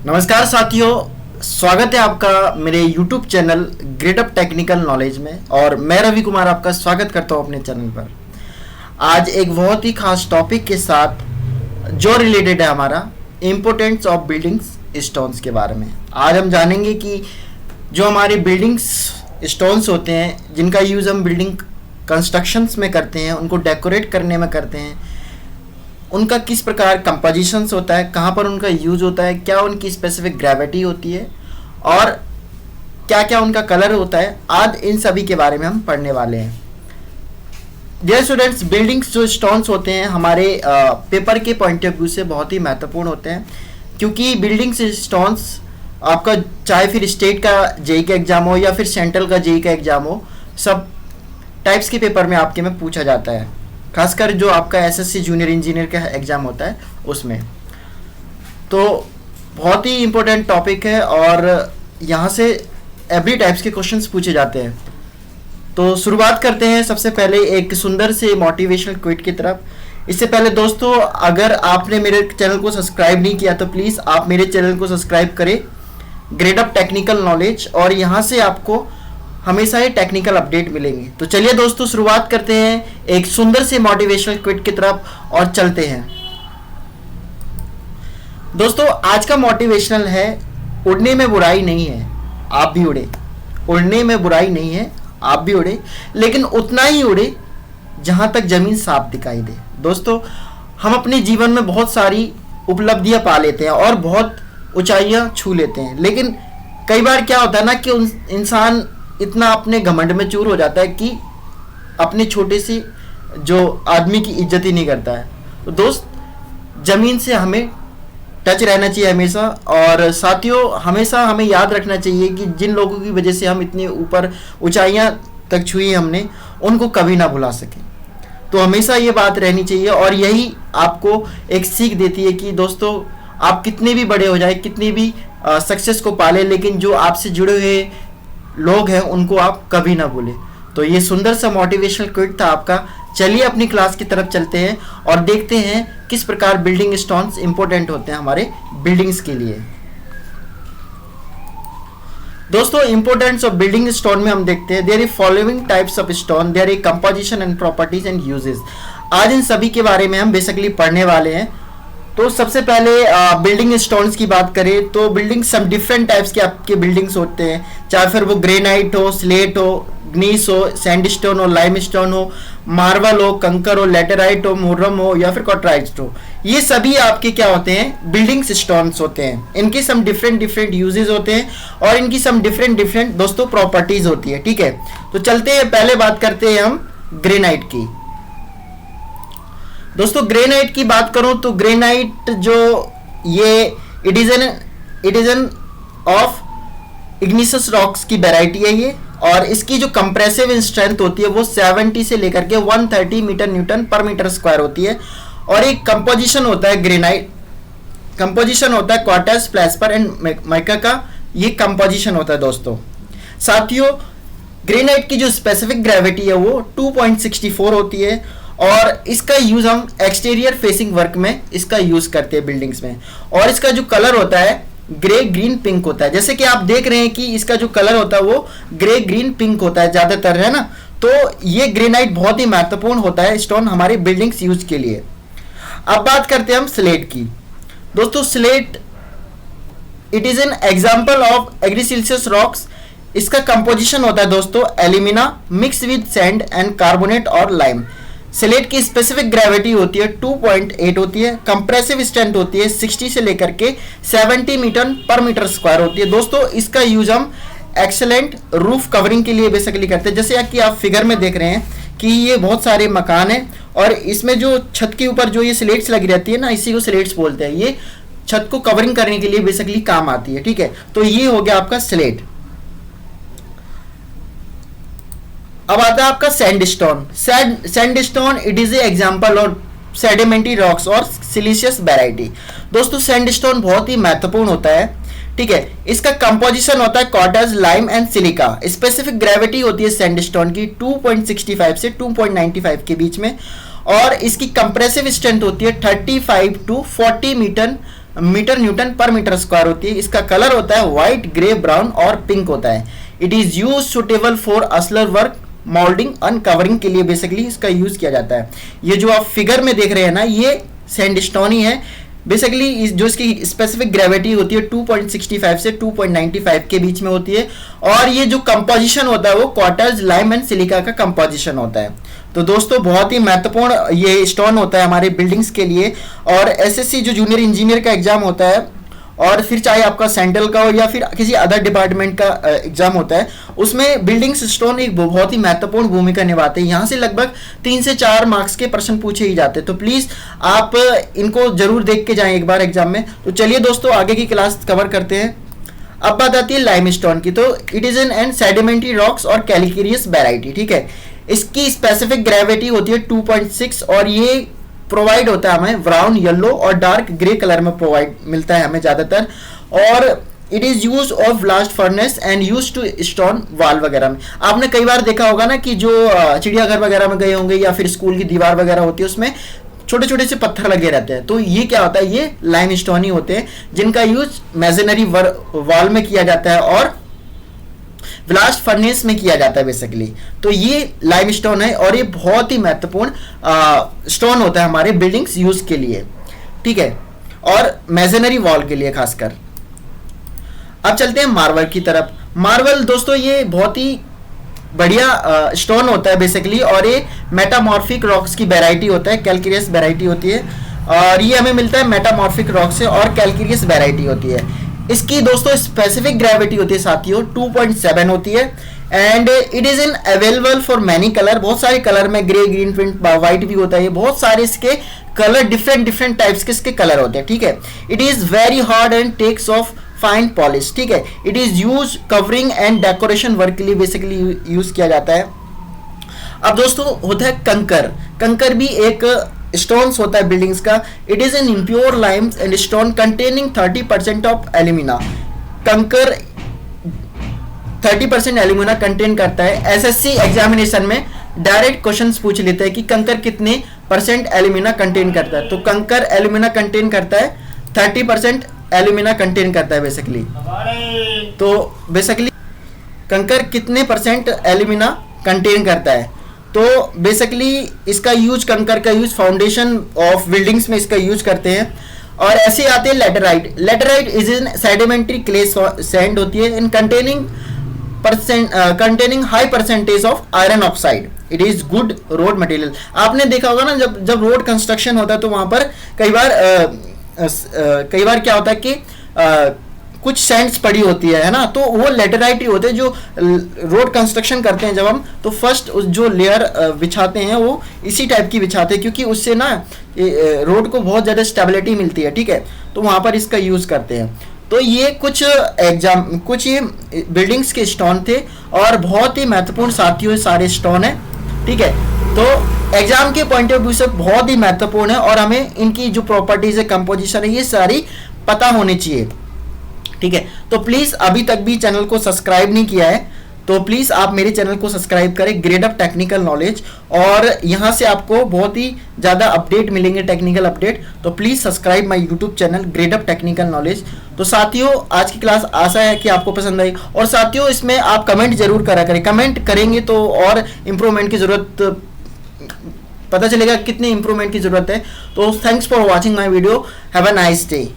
नमस्कार साथियों, स्वागत है आपका मेरे YouTube channel grade up technical knowledge में। और मैं रवि कुमार आपका स्वागत करता हूं अपने चैनल पर। आज एक बहुत ही खास टॉपिक के साथ जो रिलेटेड है हमारा इम्पोर्टेंस ऑफ बिल्डिंग्स स्टोन्स के बारे में। आज हम जानेंगे कि जो हमारे बिल्डिंग्स स्टोन्स होते हैं, जिनका यूज़ हम बिल्डिंग कंस्ट्रक्शंस में करते हैं, उनको डेकोरेट करने में करते हैं, उनका किस प्रकार कंपोजिशंस होता है, कहाँ पर उनका यूज़ होता है, क्या उनकी स्पेसिफिक ग्रेविटी होती है और क्या क्या उनका कलर होता है। आज इन सभी के बारे में हम पढ़ने वाले हैं। डियर स्टूडेंट्स, बिल्डिंग्स जो स्टोन्स होते हैं हमारे पेपर के पॉइंट ऑफ व्यू से बहुत ही महत्वपूर्ण होते हैं, क्योंकि बिल्डिंग्स स्टोन्स आपका चाहे फिर स्टेट का जेई का एग्जाम हो या फिर सेंट्रल का जेई का एग्जाम हो, सब टाइप्स के पेपर में आपके में पूछा जाता है। खासकर जो आपका एसएससी जूनियर इंजीनियर का एग्ज़ाम होता है उसमें। तो बहुत ही इम्पोर्टेंट टॉपिक है और यहाँ से एवरी टाइप्स के क्वेश्चंस पूछे जाते हैं। तो शुरुआत करते हैं सबसे पहले एक सुंदर से मोटिवेशनल क्विट की तरफ। इससे पहले दोस्तों, अगर आपने मेरे चैनल को सब्सक्राइब नहीं किया तो प्लीज़ आप मेरे चैनल को सब्सक्राइब करें, ग्रेड अप टेक्निकल नॉलेज, और यहाँ से आपको हमेशा ही टेक्निकल अपडेट मिलेंगे। तो चलिए दोस्तों, शुरुआत करते हैं एक सुंदर से मोटिवेशनल क्विट की तरफ और चलते हैं। दोस्तों, आज का मोटिवेशनल है, उड़ने में बुराई नहीं है, आप भी उड़े। उड़ने में बुराई नहीं है, आप भी उड़े, लेकिन उतना ही उड़े जहां तक जमीन साफ दिखाई दे। दोस्तों, हम अपने जीवन में बहुत सारी उपलब्धियां पा लेते हैं और बहुत ऊंचाइयां छू लेते हैं, लेकिन कई बार क्या होता है ना कि इंसान इतना अपने घमंड में चूर हो जाता है कि अपने छोटे से जो आदमी की इज्जत ही नहीं करता है। तो दोस्त, ज़मीन से हमें टच रहना चाहिए हमेशा। और साथियों, हमेशा हमें याद रखना चाहिए कि जिन लोगों की वजह से हम इतने ऊपर ऊंचाइयां तक छुई हमने, उनको कभी ना भुला सकें। तो हमेशा ये बात रहनी चाहिए और यही आपको एक सीख देती है कि दोस्तों, आप कितने भी बड़े हो जाए, कितनी भी सक्सेस को पाले, लेकिन जो आपसे जुड़े हुए लोग हैं उनको आप कभी ना भूलें। तो ये सुंदर सा मोटिवेशनल क्विट था आपका। चलिए अपनी क्लास की तरफ चलते हैं और देखते हैं किस प्रकार बिल्डिंग स्टोन्स इंपॉर्टेंट होते हैं हमारे बिल्डिंग्स के लिए। दोस्तों, इंपॉर्टेंस ऑफ बिल्डिंग स्टोन में हम देखते हैं there are following types of stone, there are composition and properties and uses. आज इन सभी के बारे में हम बेसिकली पढ़ने वाले हैं। तो सबसे पहले बिल्डिंग स्टोन्स की बात करें तो बिल्डिंग सब डिफरेंट टाइप्स के आपके बिल्डिंग्स होते हैं, चाहे फिर वो ग्रेनाइट हो, स्लेट हो, ग्नीस हो, सैंडस्टोन हो, लाइमस्टोन हो, मार्बल हो, कंकर हो, लेटेराइट हो, मुर्रम हो या फिर क्वार्टराइट हो। ये सभी आपके क्या होते हैं, बिल्डिंग्स स्टोन्स होते हैं। इनके सम डिफरेंट यूजेस होते हैं और इनकी सम डिफरेंट दोस्तों प्रॉपर्टीज होती है। ठीक है, तो चलते हैं, पहले बात करते हैं हम ग्रेनाइट की। दोस्तों, ग्रेनाइट की बात करूं तो ग्रेनाइट जो ये it is an of igneous rocks की वेराइटी है ये, और इसकी जो कंप्रेसिव स्ट्रेंथ होती है वो 70 से लेकर के 130 मीटर न्यूटन पर मीटर स्क्वायर होती है। और एक कंपोजिशन होता है ग्रेनाइट, कंपोजिशन होता है क्वार्टज, प्लेस्पर एंड माइका का, ये कंपोजिशन होता है। दोस्तों साथियों, ग्रेनाइट की जो स्पेसिफिक ग्रेविटी है वो 2.64 होती है और इसका यूज हम एक्सटीरियर फेसिंग वर्क में इसका यूज करते हैं बिल्डिंग्स में। और इसका जो कलर होता है ग्रे ग्रीन पिंक होता है, जैसे कि आप देख रहे हैं कि इसका जो कलर होता है वो ग्रे ग्रीन पिंक होता है ज्यादातर, है ना। तो ये ग्रेनाइट बहुत ही महत्वपूर्ण होता है स्टोन हमारे बिल्डिंग्स यूज के लिए। अब बात करते हैं हम स्लेट की। दोस्तों, slate it is an example of argillaceous rocks. इसका कंपोजिशन होता है दोस्तों alumina mix with sand and carbonate और लाइम। स्लेट की स्पेसिफिक ग्रेविटी होती है 2.8 होती है, कंप्रेसिव स्ट्रेंथ होती है 60 से लेकर के 70 मीटर पर मीटर स्क्वायर होती है। दोस्तों, इसका यूज हम एक्सेलेंट रूफ कवरिंग के लिए बेसिकली करते हैं। जैसे कि आप फिगर में देख रहे हैं कि ये बहुत सारे मकान हैं और इसमें जो छत के ऊपर जो ये स्लेट्स लगी रहती है ना, इसी को स्लेट्स बोलते हैं। ये छत को कवरिंग करने के लिए बेसिकली काम आती है। ठीक है, तो ये हो गया आपका स्लेट। अब आता है आपका sandstone. Sandstone it is a example of sedimentary rocks और सिलिशियस वैरायटी। दोस्तों, सैंडस्टोन बहुत ही महत्वपूर्ण होता है। ठीक है, इसका कंपोजिशन होता है quartz, lime and silica. Specific gravity होती है सैंडस्टोन की 2.65 से 2.95 के बीच में और इसकी कंप्रेसिव स्ट्रेंथ होती है 35 to 40 मीटर मीटर न्यूटन पर मीटर स्क्वायर होती है। इसका कलर होता है व्हाइट, ग्रे, ब्राउन और पिंक होता है। It is use suitable for ashlar work, moulding, uncovering के लिए बेसिकली इसका यूज किया जाता है। ये जो आप फिगर में देख रहे हैं ना, ये सैंडस्टोन ही है बेसिकली। जो इसकी स्पेसिफिक ग्रेविटी होती है 2.65 से 2.95 के बीच में होती है, और ये जो कंपोजिशन होता है वो क्वार्टज, लाइम एंड सिलिका का कंपोजिशन होता है। तो दोस्तों बहुत ही महत्वपूर्ण ये स्टोन होता है हमारे बिल्डिंग्स के लिए। और एसएससी जो जूनियर इंजीनियर का एग्जाम होता है, और फिर चाहे आपका सेंट्रल का हो या फिर किसी अदर डिपार्टमेंट का एग्जाम होता है, उसमें बिल्डिंग्स स्टोन एक बहुत ही महत्वपूर्ण भूमिका निभाते हैं। यहाँ से लगभग 3 से 4 मार्क्स के प्रश्न पूछे ही जाते हैं। तो प्लीज आप इनको जरूर देख के जाएं एक बार एग्जाम में। तो चलिए दोस्तों आगे की क्लास कवर करते हैं। अब बात आती है लाइमस्टोन की। तो it is N sedimentary rocks और कैलिकेरियस वेराइटी, ठीक है। इसकी स्पेसिफिक ग्रेविटी होती है 2.6, और ये प्रोवाइड होता है हमें ब्राउन, येलो और डार्क ग्रे कलर में प्रोवाइड मिलता है हमें ज़्यादातर। और it is use of blast furnace and use to stone wall वगैरह में। आपने कई बार देखा होगा ना कि जो चिड़ियाघर वगैरह में गए होंगे या फिर स्कूल की दीवार वगैरह होती है, उसमें छोटे छोटे से पत्थर लगे रहते हैं। तो ये क्या होता है, ये लाइमस्टोन ही होते हैं जिनका यूज मेसनरी वॉल में किया जाता है और ब्लास्ट फर्नेस में किया जाता है बेसिकली। तो ये लाइमस्टोन है और ये बहुत ही महत्वपूर्ण स्टोन होता है हमारे बिल्डिंग्स यूज के लिए, ठीक है, और मेसनरी वॉल के लिए खासकर। अब चलते हैं मार्बल की तरफ। मार्बल दोस्तों ये बहुत ही बढ़िया स्टोन होता है बेसिकली, और ये मेटामॉर्फिक रॉक्स की वेराइटी होता है, कैलकेरियस वेराइटी होती है। और ये हमें मिलता है मेटामॉर्फिक रॉक से, और कैलकेरियस वेराइटी होती है। इसकी दोस्तों स्पेसिफिक ग्रेविटी होती है साथियों 2.7 होती है। And it is in available for many colour, बहुत सारे कलर में, ग्रे, ग्रीन, प्रिंट, व्हाइट भी होता है। बहुत सारे इसके कलर, डिफरेंट टाइप्स के इसके कलर होते हैं, ठीक है। It is very hard and takes of fine polish, ठीक है। It is use covering and decoration work के लिए बेसिकली यूज किया जाता है। अब दोस्तों होता है कंकर। कंकर भी एक स्टोन्स होता है बिल्डिंग्स का। It is N impure Lyme's and stone containing 30% of alumina. कंकर 30% एल्यूमिना कंटेन करता है। एसएससी एग्जामिनेशन में डायरेक्ट क्वेश्चंस पूछ लेते हैं कि कंकर कितने परसेंट एल्यूमिना कंटेन करता है। तो कंकर एल्यूमिना कंटेन करता है 30% एल्यूमिना कंटेन करता है बेसिकली। तो बेसिकली कंकर कितने परसेंट एल्यूमिना कंटेन करता है। तो बेसिकली इसका यूज, कंकर का यूज फाउंडेशन ऑफ बिल्डिंग्स में इसका यूज करते हैं। और ऐसे आते हैं laterite. Laterite is in sedimentary clay sand होती है in containing high percentage of iron oxide. It is good road material. आपने देखा होगा ना, जब रोड कंस्ट्रक्शन होता है तो वहां पर कई बार क्या होता है कि कुछ सैंड्स पड़ी होती है ना, तो वो लेटराइट ही होते हैं। जो रोड कंस्ट्रक्शन करते हैं जब हम, तो फर्स्ट जो लेयर बिछाते हैं वो इसी टाइप की बिछाते हैं, क्योंकि उससे ना रोड को बहुत ज़्यादा स्टेबिलिटी मिलती है, ठीक है। तो वहाँ पर इसका यूज़ करते हैं। तो ये कुछ ये बिल्डिंग्स के स्टोन थे, और बहुत ही महत्वपूर्ण साथियों सारे स्टोन है, ठीक है। तो एग्जाम के पॉइंट ऑफ व्यू से बहुत ही महत्वपूर्ण है, और हमें इनकी जो प्रॉपर्टीज है, कंपोजिशन है, ये सारी पता होनी चाहिए, ठीक है। तो प्लीज अभी तक भी चैनल को सब्सक्राइब नहीं किया है तो प्लीज आप मेरे चैनल को सब्सक्राइब करें, ग्रेड अप टेक्निकल नॉलेज, और यहां से आपको बहुत ही ज्यादा अपडेट मिलेंगे, टेक्निकल अपडेट। तो please subscribe my YouTube channel grade up technical knowledge. तो साथियों आज की क्लास आशा है कि आपको पसंद आई, और साथियों इसमें आप कमेंट जरूर करा करें। कमेंट करेंगे तो और इम्प्रूवमेंट की जरूरत पता चलेगा, कितने इम्प्रूवमेंट की जरूरत है। तो thanks for watching my video. Have a nice day.